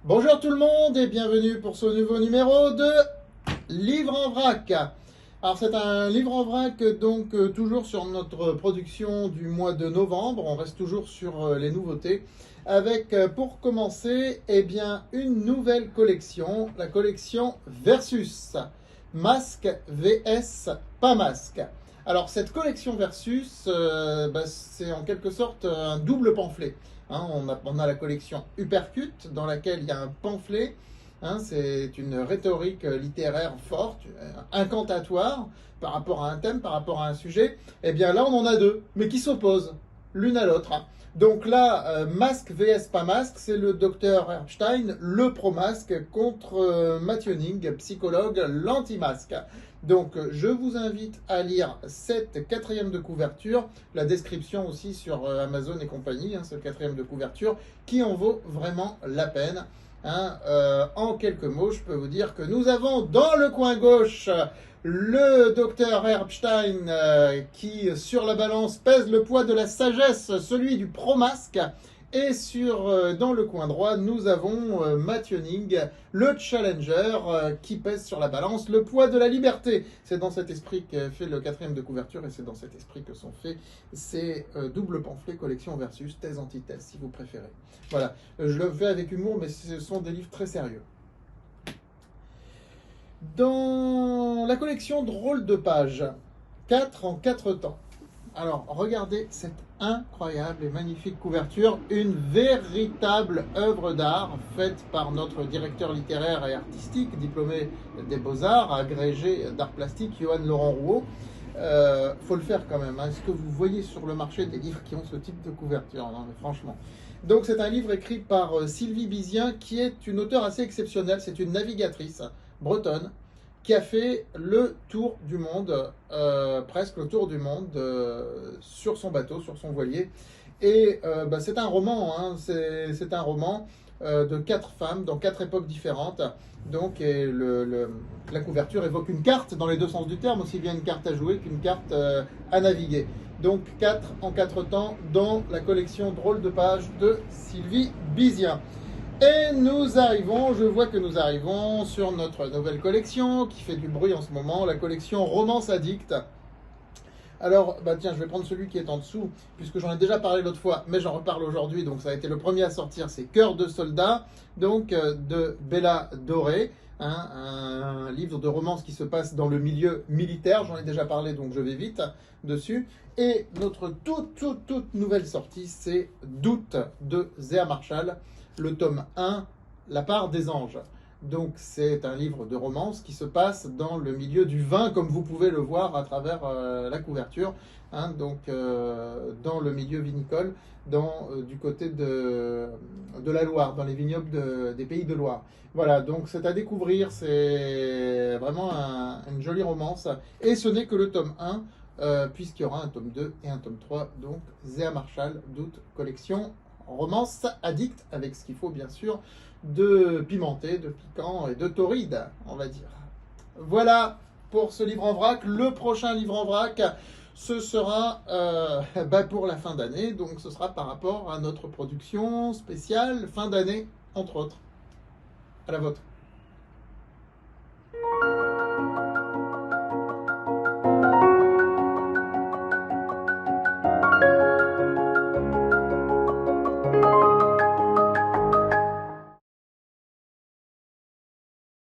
Bonjour tout le monde et bienvenue pour ce nouveau numéro de Livre en vrac. Alors c'est un livre en vrac donc toujours sur notre production du mois de novembre. On reste toujours sur les nouveautés avec pour commencer une nouvelle collection, la collection Versus. Masque vs pas masque. Alors cette collection Versus, c'est en quelque sorte un double pamphlet. On a la collection Uppercut dans laquelle il y a un pamphlet. C'est une rhétorique littéraire forte, incantatoire par rapport à un thème, par rapport à un sujet. Et bien là, on en a deux, mais qui s'opposent l'une à l'autre. Donc là, masque vs pas masque, c'est le docteur Herbstein, le pro-masque, contre Mathioning, psychologue, l'anti-masque. Donc je vous invite à lire cette quatrième de couverture, la description aussi sur Amazon et compagnie, c'est le quatrième de couverture, qui en vaut vraiment la peine. En quelques mots, je peux vous dire que nous avons dans le coin gauche le docteur Herbstein qui, sur la balance, pèse le poids de la sagesse, celui du pro-masque. Et dans le coin droit, nous avons Mathioning, le challenger, qui pèse sur la balance le poids de la liberté. C'est dans cet esprit qu'est fait le quatrième de couverture et c'est dans cet esprit que sont faits ces doubles pamphlets collection versus thèse antithèse, si vous préférez. Voilà, je le fais avec humour, mais ce sont des livres très sérieux. Dans la collection Drôle de pages, 4 en 4 temps. Alors, regardez cette incroyable et magnifique couverture, une véritable œuvre d'art faite par notre directeur littéraire et artistique, diplômé des Beaux-Arts, agrégé d'art plastique, Johan Laurent Rouault. Faut le faire quand même. Est-ce que vous voyez sur le marché des livres qui ont ce type de couverture? Non, mais franchement. Donc, c'est un livre écrit par Sylvie Bizien, qui est une auteure assez exceptionnelle. C'est une navigatrice bretonne qui a fait le tour du monde, presque le tour du monde, sur son bateau, sur son voilier. Et c'est un roman, c'est un roman de 4 femmes dans 4 époques différentes. Donc la couverture évoque une carte dans les deux sens du terme, aussi bien une carte à jouer qu'une carte à naviguer. Donc 4 en 4 temps dans la collection Drôle de pages de Sylvie Bizien. Et je vois que nous arrivons sur notre nouvelle collection qui fait du bruit en ce moment, la collection Romance Addict. Alors, tiens, je vais prendre celui qui est en dessous, puisque j'en ai déjà parlé l'autre fois, mais j'en reparle aujourd'hui, donc ça a été le premier à sortir, c'est Cœur de soldat, donc de Bella Doré, un livre de romance qui se passe dans le milieu militaire, j'en ai déjà parlé, donc je vais vite dessus. Et notre toute nouvelle sortie, c'est Doute de Zéa Marshall, le tome 1, La part des anges. Donc c'est un livre de romance qui se passe dans le milieu du vin, comme vous pouvez le voir à travers la couverture, dans le milieu vinicole, du côté de la Loire, dans les vignobles des Pays de Loire. Voilà, donc c'est à découvrir, c'est vraiment une jolie romance, et ce n'est que le tome 1, puisqu'il y aura un tome 2 et un tome 3, donc Zéa Marshall, Doute, collection Romance Addict, avec ce qu'il faut bien sûr de pimenté, de piquant et de torride, on va dire. Voilà pour ce livre en vrac. Le prochain livre en vrac, ce sera pour la fin d'année, donc ce sera par rapport à notre production spéciale fin d'année, entre autres. À la vôtre.